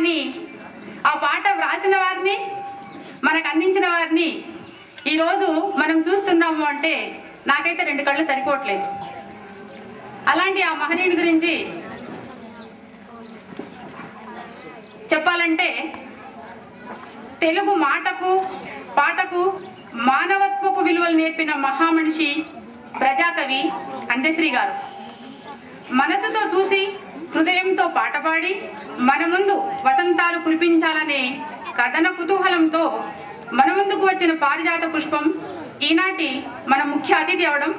కానీ ఆ పాట వ్రాసిన వారిని, మనకు అందించిన వారిని ఈరోజు మనం చూస్తున్నాము అంటే నాకైతే 2 కళ్ళు సరిపోవట్లేదు. అలాంటి ఆ మహనీయుడి గురించి చెప్పాలంటే తెలుగు మాటకు పాటకు మానవత్వపు విలువలు నేర్పిన మహామనిషి ప్రజాకవి అందశ్రీ గారు. మనసుతో చూసి హృదయంతో పాట పాడి మన ముందు వసంతాలు కురిపించాలనే కథన కుతూహలంతో మన ముందుకు వచ్చిన పారిజాత పుష్పం ఈనాటి మన ముఖ్య అతిథి అవడం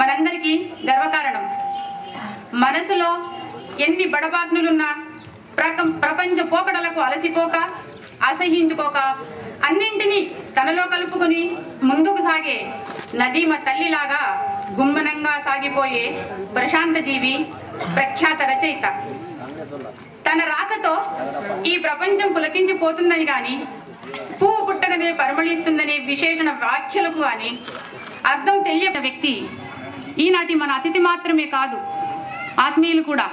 మనందరికీ గర్వకారణం. మనసులో ఎన్ని బడబాగ్నులున్నా ప్రపంచ పోకడలకు అలసిపోక అసహించుకోక అన్నింటినీ తనలో కలుపుకొని ముందుకు సాగే నదీమ తల్లిలాగా గుమ్మనంగా సాగిపోయే ప్రశాంత జీవి, ప్రఖ్యాత రచయిత. తన రాకతో ఈ ప్రపంచం పులకించిపోతుందని కానీ, పువ్వు పుట్టగానే పరిమళిస్తుందనే విశేషణ వ్యాఖ్యలకు కానీ అర్థం తెలియని వ్యక్తి ఈనాటి మన అతిథి మాత్రమే కాదు, ఆత్మీయులు కూడా.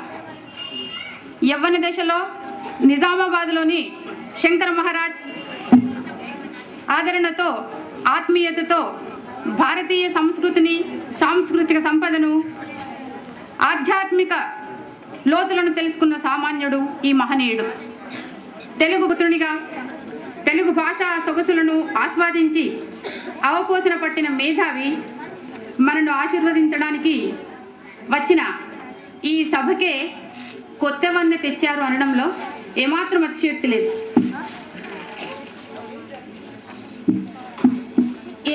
యవ్వన దశలో నిజామాబాద్లోని శంకర మహారాజ్ ఆదరణతో, ఆత్మీయతతో భారతీయ సంస్కృతిని, సాంస్కృతిక సంపదను, ఆధ్యాత్మిక లోతులను తెలుసుకున్న సామాన్యుడు ఈ మహనీయుడు. తెలుగు పుత్రునిగా తెలుగు భాషా సొగసులను ఆస్వాదించి అవపోసన పట్టిన మేధావి మనను ఆశీర్వదించడానికి వచ్చిన ఈ సభకే కొత్తవన్నీ తెచ్చారు అనడంలో ఏమాత్రం అతిశయోక్తి లేదు.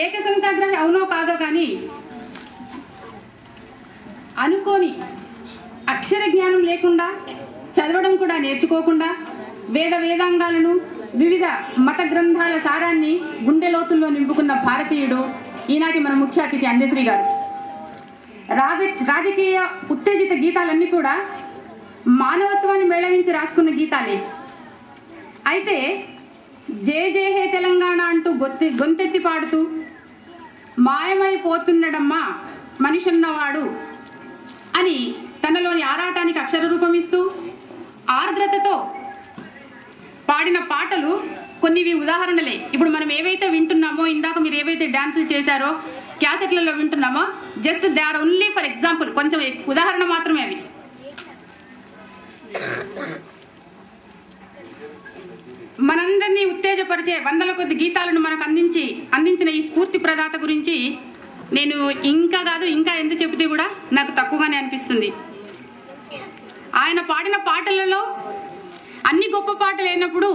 ఏకసంతాగ్రహి అవునో కాదో కానీ అనుకోని అక్షర జ్ఞానం లేకుండా, చదవడం కూడా నేర్చుకోకుండా వేదాంగాలను, వివిధ మత గ్రంథాల సారాన్ని గుండె లోతుల్లో నింపుకున్న భారతీయుడు ఈనాటి మన ముఖ్య అతిథి అందశ్రీ గారు. రాజకీయ ఉత్తేజిత గీతాలన్నీ కూడా మానవత్వాన్ని మేళవించి రాసుకున్న గీతాలే. అయితే జయ జయ హే తెలంగాణ అంటూ గొంతెత్తి పాడుతూ మాయమైపోతున్నడమ్మా మనిషన్నవాడు అని తనలోని ఆరాటానికి అక్షర రూపమిస్తూ ఆర్ద్రతతో పాడిన పాటలు కొన్నివి ఉదాహరణలే. ఇప్పుడు మనం ఏవైతే వింటున్నామో, ఇందాక మీరు ఏవైతే డాన్సులు చేశారో, క్యాసెట్లలో వింటున్నామో, just they are only for example, కొంచెం ఉదాహరణ మాత్రమే అవి. మనందరినీ ఉత్తేజపరిచే వందల కొద్ది గీతాలను మనకు అందించిన ఈ స్ఫూర్తి ప్రదాత గురించి నేను ఇంకా ఎంత చెబితే కూడా నాకు తక్కువగానే అనిపిస్తుంది. ఆయన పాడిన పాటలలో అన్ని గొప్ప పాటలు అయినప్పుడు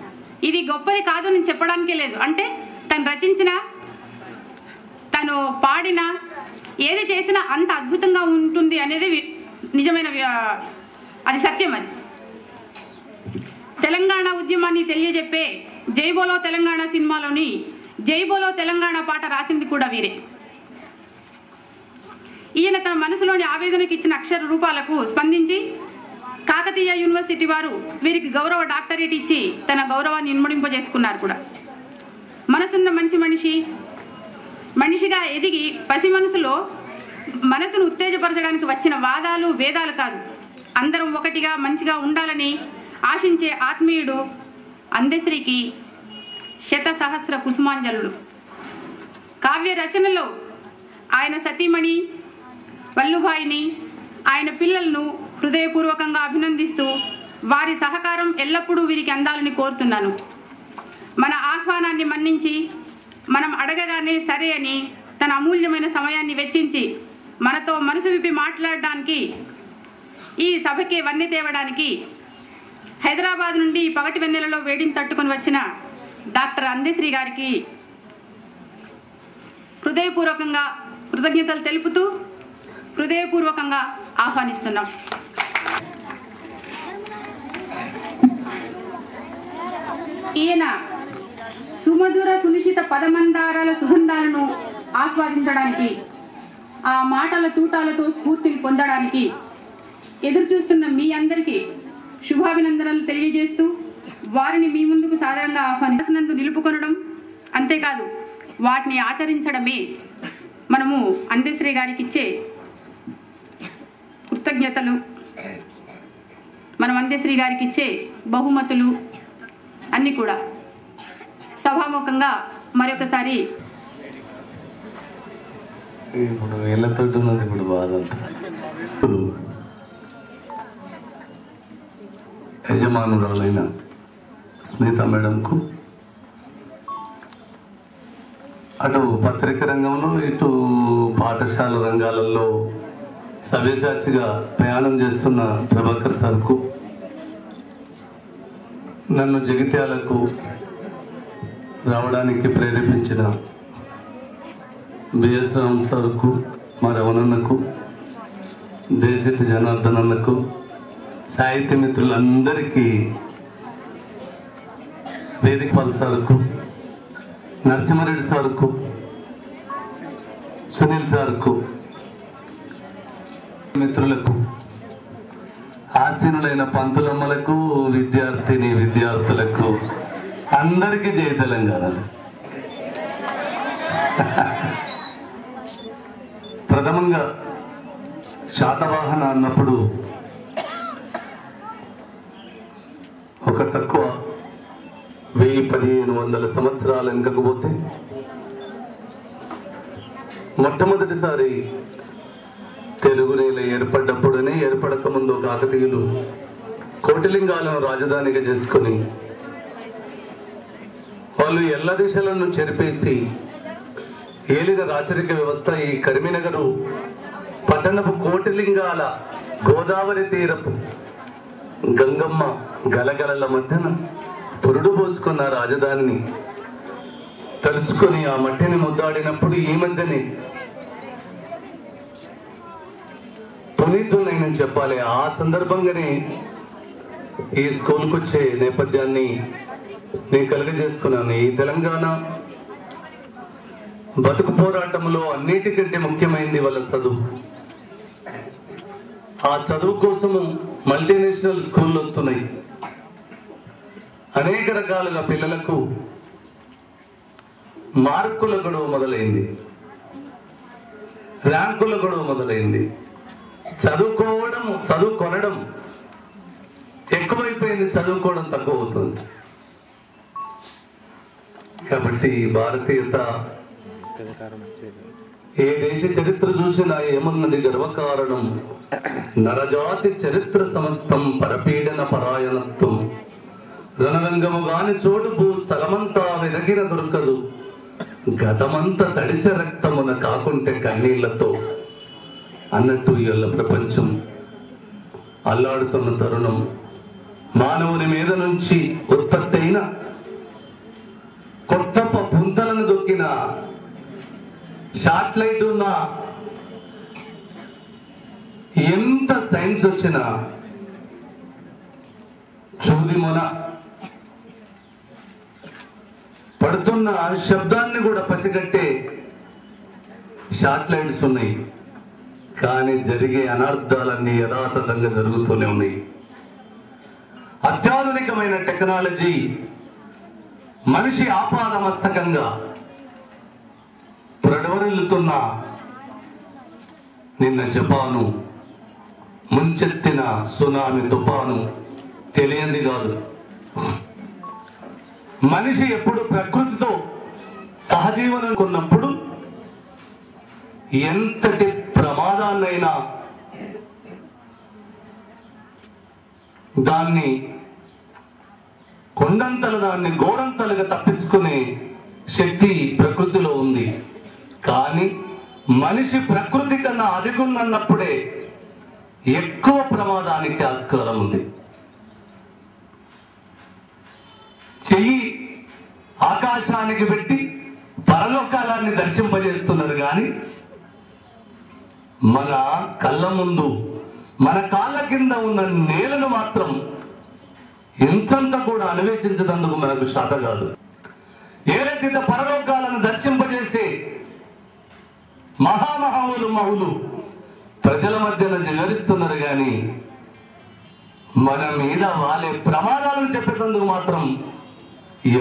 ఇది గొప్పది కాదు నేను చెప్పడానికే లేదు. అంటే తను రచించిన, తను పాడిన, ఏది చేసినా అంత అద్భుతంగా ఉంటుంది అనేది నిజమైన, అది సత్యం. అది తెలంగాణ ఉద్యమాన్ని తెలియజెప్పే జై బోలో తెలంగాణ సినిమాలోని జై బోలో తెలంగాణ పాట రాసింది కూడా వీరే. ఈయన తన మనసులోని ఆవేదనకు ఇచ్చిన అక్షర రూపాలకు స్పందించి కాకతీయ యూనివర్సిటీ వారు వీరికి గౌరవ డాక్టరేట్ ఇచ్చి తన గౌరవాన్ని ఇన్ముడింపజేసుకున్నారు కూడా. మనసున్న మంచి మనిషిగా ఎదిగి పసి మనసును ఉత్తేజపరచడానికి వచ్చిన వాదాలు వేదాలు కాదు, అందరం ఒకటిగా మంచిగా ఉండాలని ఆశించే ఆత్మీయుడు అందశ్రీకి శత సహస్ర కుసుమాంజలుడు. కావ్య రచనలో ఆయన సతీమణి వల్లుభాయిని, ఆయన పిల్లలను హృదయపూర్వకంగా అభినందిస్తూ వారి సహకారం ఎల్లప్పుడూ వీరికి అందాలని కోరుతున్నాను. మన ఆహ్వానాన్ని మన్నించి మనం అడగగానే సరే అని తన అమూల్యమైన సమయాన్ని వెచ్చించి మనతో మనసు విప్పి మాట్లాడడానికి, ఈ సభకి వన్నె తేవడానికి హైదరాబాద్ నుండి పగటి వెన్నెలలో వేడిని తట్టుకొని వచ్చిన డాక్టర్ అందశ్రీ గారికి హృదయపూర్వకంగా కృతజ్ఞతలు తెలుపుతూ హృదయపూర్వకంగా ఆహ్వానిస్తున్నాం. ఈయన సుమధుర సునిశిత పదమందారాల సుగంధాలను ఆస్వాదించడానికి, ఆ మాటల తూటాలతో స్ఫూర్తిని పొందడానికి ఎదురు చూస్తున్న మీ అందరికీ శుభాభినందనలు తెలియజేస్తూ వారిని మీ ముందుకు సాధారణంగా ఆహ్వానించినందు నిలుపుకొనడం, అంతేకాదు వాటిని ఆచరించడమే మనము అందశ్రీ గారికి ఇచ్చే కృతజ్ఞతలు, మనం అందశ్రీ గారికి ఇచ్చే బహుమతులు. అన్నీ కూడా సభాముఖంగా మరొకసారి ఇప్పుడు వీళ్ళతో ఉన్నది ఇప్పుడు బాధ అంతా. యజమానురాలైన స్మిత మేడంకు అటు పత్రిక రంగంలో ఇటు పాఠశాల రంగాలలో సవ్యసాచిగా ప్రయాణం చేస్తున్న ప్రభాకర్ సార్కు, నన్ను జగిత్యాలకు రావడానికి ప్రేరేపించిన బిఎస్ రామ్ సార్కు, మా రమణన్నకు, దేశిత జనార్దన్ అన్నకు, సాహిత్య మిత్రులందరికీ, వేదిక పాల్ సార్కు, నరసింహారెడ్డి సార్కు, సునీల్ సార్కు, మిత్రులకు, ఆసీనులైన పంతులమ్మలకు, విద్యార్థులకు అందరికీ జై తెలంగాణ. ప్రథమంగా శాతవాహన అన్నప్పుడు ఒక తక్కువ 1000-1500 సంవత్సరాలు వెనుకకు పోతే మొట్టమొదటిసారి తెలుగు నేల ఏర్పడ్డప్పుడనే, ఏర్పడక ముందు కాకతీయులు కోటిలింగాలను రాజధానిగా చేసుకుని వాళ్ళు ఎల్ల దిశలను చెరిపేసి ఏలిన రాచరిక వ్యవస్థ ఈ కరీంనగర్ పట్టణపు కోటిలింగాల గోదావరి తీరపు గంగమ్మ గలగలల మధ్యన పురుడు పోసుకున్న రాజధానిని తలుచుకొని ఆ మట్టిని ముద్దాడినప్పుడు ఈ మధ్యనే పునీతులైన చెప్పాలి. ఆ సందర్భంగానే ఈ స్కూల్కి వచ్చే నేపథ్యాన్ని నేను కలుగజేసుకున్నాను. ఈ తెలంగాణ బతుకు పోరాటంలో అన్నిటికంటే ముఖ్యమైనది వాళ్ళ చదువు. ఆ చదువు కోసము మల్టీనేషనల్ స్కూళ్ళు వస్తున్నాయి. అనేక రకాలుగా పిల్లలకు మార్కుల గొడవ మొదలైంది, ర్యాంకుల గొడవ మొదలైంది, చదువుకొనడం ఎక్కువైపోయింది, చదువుకోవడం తక్కువ అవుతుంది. కాబట్టి భారతీయత ఏ దేశ చరిత్ర చూసినా ఏమున్నది గర్వకారణం, నరజాతి చరిత్ర సమస్తం పరపీడన పరాయణత్వం, రణరంగము గాని చోటు భూ స్థలమంతా వెదగిన దొరకదు, గతమంతా తడిచ రక్తమున కాకుంటే కన్నీళ్లతో అన్నట్టు ఇళ్ళ ప్రపంచం అల్లాడుతున్న తరుణం. మానవుని మీద నుంచి ఉత్పత్తి అయిన కొత్త పుంతలను దొక్కిన శాటిలైట్ ఉన్న ఎంత సైన్స్ వచ్చినా చూది మొన పడుతున్న శబ్దాన్ని కూడా పసిగట్టే శాటిలైట్స్ ఉన్నాయి. కానీ జరిగే అనర్థాలన్నీ యథాతథంగా జరుగుతూనే ఉన్నాయి. అత్యాధునికమైన టెక్నాలజీ మనిషి ఆపాదమస్తకంగా ప్రడవరిల్లుతున్న నిన్న జపాను ముంచెత్తిన సునామీ తుఫాను తెలియంది కాదు. మనిషి ఎప్పుడు ప్రకృతితో సహజీవనం కొన్నప్పుడు ఎంతటి ప్రమాదాన్నైనా దాన్ని కొండంతలు దాన్ని గోరంతలుగా తప్పించుకునే శక్తి ప్రకృతిలో ఉంది. కానీ మనిషి ప్రకృతి కన్నా అధిగుందన్నప్పుడే ఎక్కువ ప్రమాదానికి ఆస్కారం ఉంది. చెయ్యి ఆకాశానికి పెట్టి పరలోకాలాన్ని దర్శింపజేస్తున్నారు. కానీ మన కళ్ళ ముందు మన కాళ్ళ కింద ఉన్న నేలను మాత్రం ఇంతంత కూడా అన్వేషించదందుకు మనకు శాత కాదు. ఏదైతే పరలోకాలను దర్శింపజేసే మహామహులు ప్రజల మధ్యన వివరిస్తున్నారు. కానీ మన మీద వాళ్ళే ప్రమాదాలను చెప్పేందుకు మాత్రం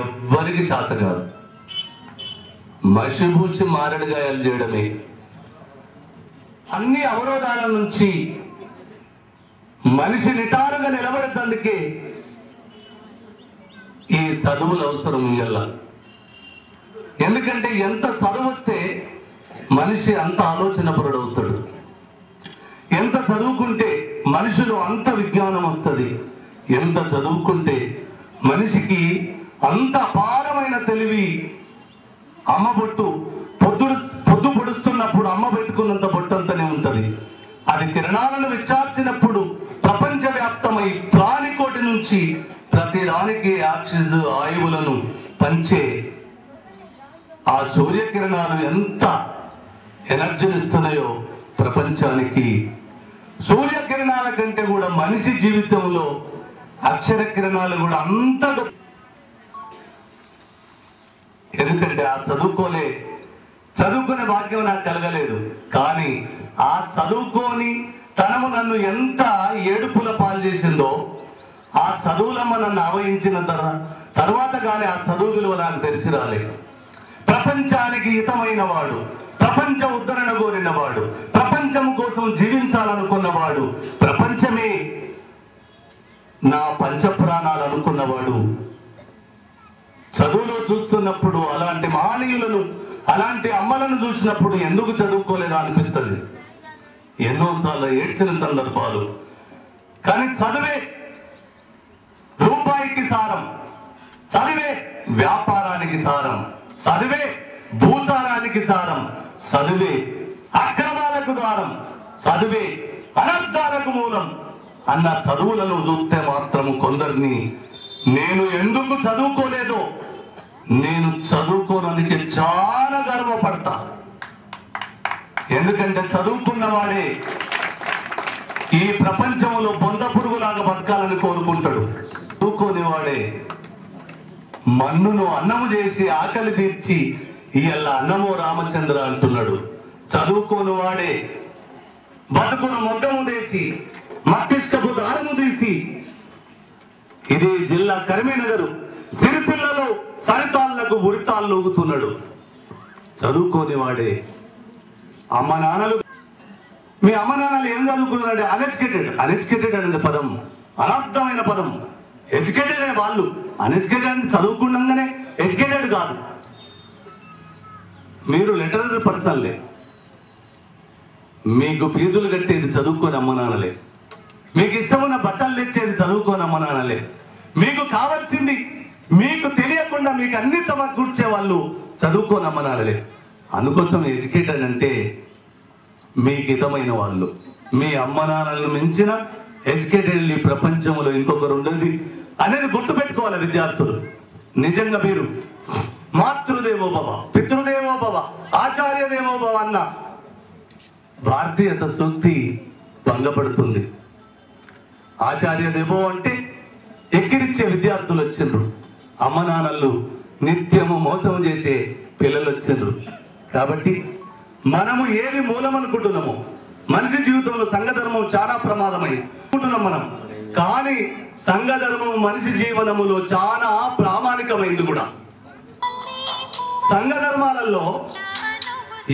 ఎవ్వరికి శాత కాదు. మసిబూసి మారడిగాయాలు చేయడమే. అన్ని అవరోధాల నుంచి మనిషి నిటారుగా నిలబడేందుకే ఈ చదువులు అవసరం ఇయ్యాల. ఎందుకంటే ఎంత చదువు వస్తే మనిషి అంత ఆలోచన పరుడవుతాడు. ఎంత చదువుకుంటే మనుషులు అంత విజ్ఞానం వస్తుంది. ఎంత చదువుకుంటే మనిషికి అంత అపారమైన తెలివి. అమ్మ బొట్టు పొద్దు పొడుస్తున్నప్పుడు అమ్మ పెట్టుకున్నంత బొట్టంతనే ఉంటది. అది కిరణాలను విచార్చినప్పుడు ప్రపంచవ్యాప్తమై ప్రాణికోటి నుంచి ప్రతిదానికి ఆక్సిజన్ ఆయువులను పంచే ఆ సూర్యకిరణాలు ఎంత ఎనర్జీనిస్తున్నాయో ప్రపంచానికి. సూర్యకిరణాల కంటే కూడా మనిషి జీవితంలో అక్షర కిరణాలు కూడా అంత. ఎందుకంటే ఆ చదువుకునే భాగ్యం నాకు కలగలేదు. కానీ ఆ చదువుకొని తనము నన్ను ఎంత ఏడుపుల పాలు చేసిందో, ఆ చదువులమ్మ నన్ను ఆవహించిన తర్వాత కానీ ఆ చదువు విలువ నాకు తెలిసి రాలేదు. ప్రపంచానికి హితమైన వాడు, ప్రపంచ ఉద్ధరణ కోరినవాడు, ప్రపంచం కోసం జీవించాలనుకున్నవాడు, ప్రపంచమే నా పంచప్రాణాలు అనుకున్నవాడు చదువులో చూస్తున్నప్పుడు అలాంటి మహనీయులను, అలాంటి అమ్మలను చూసినప్పుడు ఎందుకు చదువుకోలేదా అనిపిస్తుంది. ఎన్నోసార్లు ఏడ్చిన సందర్భాలు. కానీ చదివే రూపాయికి సారం, చదివే వ్యాపారానికి సారం, చదివే భూసారానికి సారం, చదివే అక్రమాలకు ద్వారం, చదివే అనర్థాలకు మూలం అన్న చదువులను చూస్తే మాత్రం కొందరిని నేను ఎందుకు చదువుకోలేదో, నేను చదువుకోనందుకే చాలా గర్వపడతా. ఎందుకంటే చదువుకున్నవాడే ఈ ప్రపంచంలో బొంద పురుగులాగా బతకాలని కోరుకుంటాడు. చదువుకోనివాడే మన్నును అన్నము చేసి ఆకలి తీర్చి ఇయ్యల్ల అన్నమో రామచంద్ర అంటున్నాడు. చదువుకోని వాడే బతుకును మొగ్గము తెచ్చి మస్తిష్కపు దారము తీసి ఇది జిల్లా కరీంనగర్ సిరిసిల్లలో సరితాళ్లకు ఉరితాళ్ళు ఊగుతున్నాడు. చదువుకోని వాడే. అమ్మ నాన్నలు, మీ అమ్మ నాన్నలు ఏం చదువుకున్నారంటే అన్ఎడ్యుకేటెడ్ అనేది పదం అనర్థమైన పదం. ఎడ్యుకేటెడ్ అనే వాళ్ళు, అన్ఎడ్యుకేటెడ్ అంటే చదువుకున్నాగానే ఎడ్యుకేటెడ్ కాదు. మీరు లిటరరీ పర్సన్లే. మీకు ఫీజులు కట్టేది చదువుకోని అమ్మ నాన్నలే. మీకు ఇష్టమున్న బట్టలు తెచ్చేది చదువుకోని అమ్మ నాన్నలే. మీకు కావాల్సింది మీకు తెలియకుండా మీకు అన్ని సమకూర్చే వాళ్ళు చదువుకోని అమ్మ నాన్నలే. అందుకోసం ఎడ్యుకేటెడ్ అంటే మీకు హితమైన వాళ్ళు. మీ అమ్మ నాన్నలను మించిన ఎడ్యుకేటెడ్ ఈ ప్రపంచంలో ఇంకొకరు ఉండేది అనేది గుర్తుపెట్టుకోవాలి విద్యార్థులు. నిజంగా మీరు మాతృదేవో భవ, పితృదేవో భవ, ఆచార్య దేవో భవ అన్న భారతీయత సూక్తి భంగపడుతుంది. ఆచార్య దేవో అంటే ఎక్కిరిచ్చే విద్యార్థులు వచ్చిండ్రు. అమ్మ నాన్నలు నిత్యము మోసం చేసే పిల్లలు వచ్చిండ్రు. కాబట్టి మనము ఏది మూలం అనుకుంటున్నామో, మనిషి జీవితంలో సంఘధర్మం చాలా ప్రమాదమై అనుకుంటున్నాం మనం. కానీ సంఘధర్మం మనిషి జీవనములో చాలా ప్రామాణికమైంది కూడా. సంఘధర్మాలలో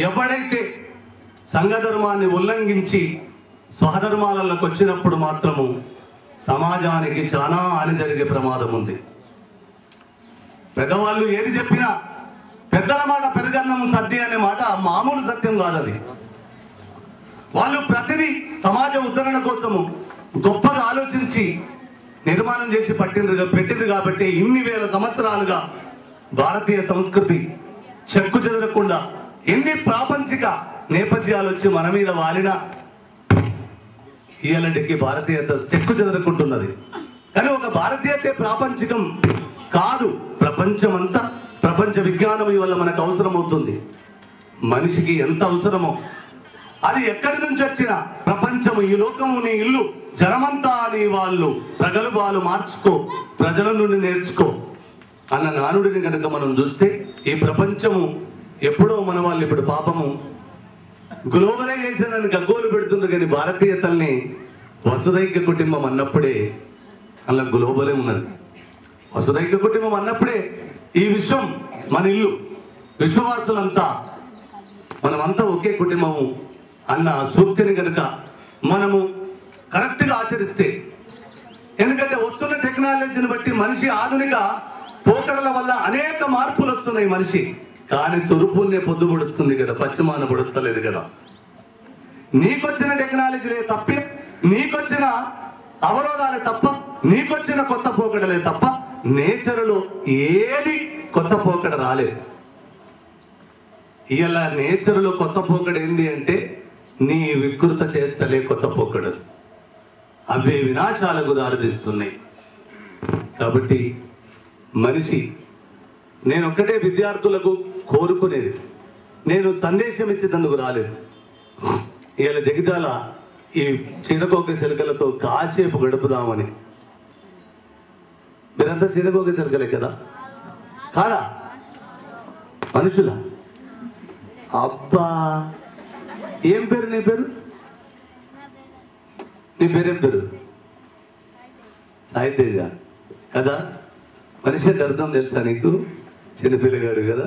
ఎవడైతే సంఘధర్మాన్ని ఉల్లంఘించి స్వధర్మాలలోకి వచ్చినప్పుడు మాత్రము సమాజానికి చాలా హాని జరిగే ప్రమాదం ఉంది. పెద్దవాళ్ళు ఏది చెప్పినా, పెద్దల మాట పెరుగన్నము సత్య అనే మాట మామూలు సత్యం కాదది. వాళ్ళు ప్రతిదీ సమాజ ఉద్ధరణ కోసము గొప్పగా ఆలోచించి నిర్మాణం చేసి పెట్టిండ్రు కాబట్టి ఇన్ని వేల సంవత్సరాలుగా భారతీయ సంస్కృతి చెక్కు చెదరకుండా ఎన్ని ప్రాపంచిక నేపథ్యాలు వచ్చి మన మీద వాలినా ఇలాంటికి భారతీయత చెక్కు చెదరకుంటున్నది. కానీ ఒక భారతీయతే ప్రాపంచికం కాదు. ప్రపంచమంతా, ప్రపంచ విజ్ఞానం వల్ల మనకు అవసరం అవుతుంది. మనిషికి ఎంత అవసరమో అది ఎక్కడి నుంచి వచ్చినా ప్రపంచము, ఈ లోకము నీ ఇల్లు, జనమంతా నీ వాళ్ళు, ప్రగల్భాలు మార్చుకో, ప్రజల నుండి నేర్చుకో అన్న నానుడిని కనుక మనం చూస్తే ఈ ప్రపంచము ఎప్పుడో మన వాళ్ళు ఇప్పుడు పాపము గ్లోబలైజేషన్ అని గగ్గోలు పెడుతుంది. కానీ భారతీయతల్ని వసుదైక్య కుటుంబం అన్నప్పుడే అలా గ్లోబలే ఉన్నది. వసుదైక్య కుటుంబం అన్నప్పుడే ఈ విశ్వం మన ఇల్లు, విశ్వవాసులంతా మనమంతా ఒకే కుటుంబము అన్న సూక్తిని కనుక మనము కరెక్ట్గా ఆచరిస్తే, ఎందుకంటే వస్తున్న టెక్నాలజీని బట్టి మనిషి ఆధునిక పోకడల వల్ల అనేక మార్పులు వస్తున్నాయి మనిషి. కానీ తూర్పునే పొద్దు పొడుస్తుంది కదా, పశ్చిమాన పొడుస్తలేదు కదా. నీకొచ్చిన టెక్నాలజీలే తప్పి, నీకొచ్చిన అవరోధాలే తప్ప, నీకొచ్చిన కొత్త పోకడలే తప్ప నేచర్లో ఏది కొత్త పోకడ రాలేదు. ఇలా నేచర్లో కొత్త పోకడ ఏంది అంటే నీ వికృత చేస్తలే కొత్త పోకడలు. అవే వినాశాలకు దారితీస్తున్నాయి. కాబట్టి మనిషి, నేను ఒక్కటే విద్యార్థులకు కోరుకునేది, నేను సందేశం ఇచ్చేందుకు రాలేదు. ఇవాళ జగిత్యాల ఈ సీతకోక చిలుకలతో కాసేపు గడుపుదామని. మీరంతా సీతకోక చిలుకలే కదా, కాదా? మనుషుల? అబ్బా, ఏం పేరు నీ పేరు? నీ పేరేం పేరు? సాయితేజ కదా. మనిషి అంటే అర్థం తెలుసా నీకు? చిన్నపిల్లగాడు కదా.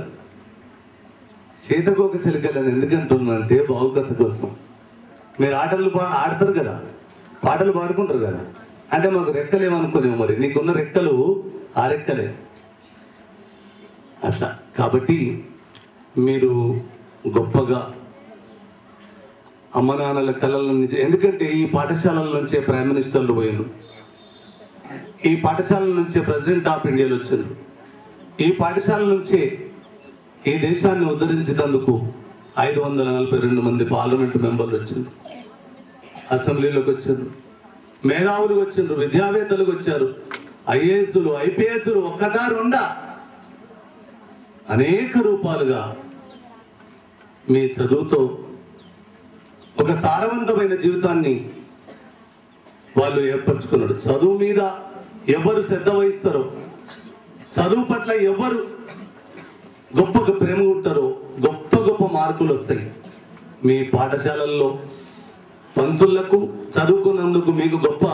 సీతకోక చిలుకలని ఎందుకంటున్నానంటే భావుకథ కోసం. మీరు ఆటలు ఆడతారు కదా, పాటలు పాడుకుంటారు కదా, అంటే మాకు రెక్కలేమనుకోలేము. మరి నీకున్న రెక్కలు ఆ రెక్కలే అట్లా. కాబట్టి మీరు గొప్పగా అమ్మ నాన్నల కళల నుంచి, ఎందుకంటే ఈ పాఠశాలల నుంచే ప్రైమ్ మినిస్టర్లు పోయారు, ఈ పాఠశాలల నుంచే ప్రెసిడెంట్ ఆఫ్ ఇండియాలో వచ్చారు, ఈ పాఠశాల నుంచే ఈ దేశాన్ని ఉద్ధరించేందుకు 542 మంది పార్లమెంటు మెంబర్లు వచ్చారు, అసెంబ్లీలోకి వచ్చారు, మేధావులు వచ్చారు, విద్యావేత్తలకు వచ్చారు, ఐఏఎస్లు ఐపీఎస్లు ఒక్కటా రెండా అనేక రూపాలుగా మీ చదువుతో ఒక సారవంతమైన జీవితాన్ని వాళ్ళు ఏర్పరచుకున్నారు. చదువు మీద ఎవరు శ్రద్ధ వహిస్తారో, చదువు పట్ల ఎవరు గొప్ప ప్రేమ ఉంటారో గొప్ప గొప్ప మార్కులు వస్తాయి. మీ పాఠశాలల్లో పంతులకు చదువుకున్నందుకు మీకు గొప్ప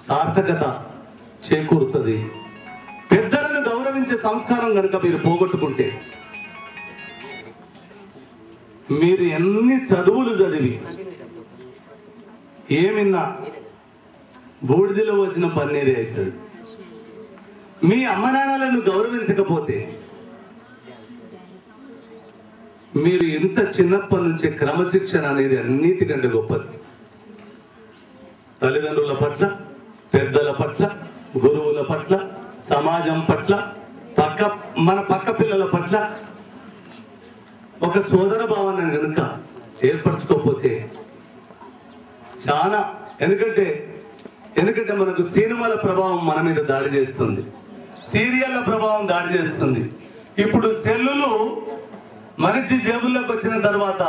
సార్థకత చేకూరుతుంది. పెద్దలను గౌరవించే సంస్కారం కనుక మీరు పోగొట్టుకుంటే, మీరు ఎన్ని చదువులు చదివి ఏమిన్నా బూడిదలో వచ్చిన పన్నీరే అవుతుంది. మీ అమ్మ నాన్నలను గౌరవించకపోతే, మీరు ఇంత చిన్నప్పటి నుంచే క్రమశిక్షణ అనేది అన్నిటికంటే గొప్పది. తల్లిదండ్రుల పట్ల, పెద్దల పట్ల, గురువుల పట్ల, సమాజం పట్ల, మన పక్క పిల్లల పట్ల ఒక సోదర భావాన్ని కనుక ఏర్పరచుకోకపోతే చాలా, ఎందుకంటే మనకు సినిమాల ప్రభావం మన మీద దాడి చేస్తుంది, సీరియళ్ల ప్రభావం దాడి చేస్తుంది. ఇప్పుడు సెల్లులు మనిషి జేబుల్లోకి వచ్చిన తర్వాత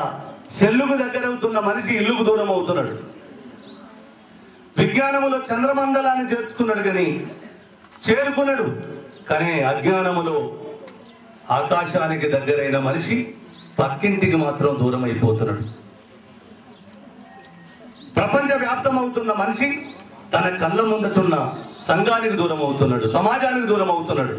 సెల్లుకు దగ్గర అవుతున్న మనిషి ఇల్లుకు దూరం అవుతున్నాడు. విజ్ఞానములో చంద్రమండలాన్ని చేరుకున్నాడు, కానీ అజ్ఞానములో ఆకాశానికి దగ్గరైన మనిషి పక్కింటికి మాత్రం దూరం అయిపోతున్నాడు. ప్రపంచ వ్యాప్తం అవుతున్న మనిషి తన కళ్ళ ముందటున్న సంఘానికి దూరం అవుతున్నాడు, సమాజానికి దూరం అవుతున్నాడు.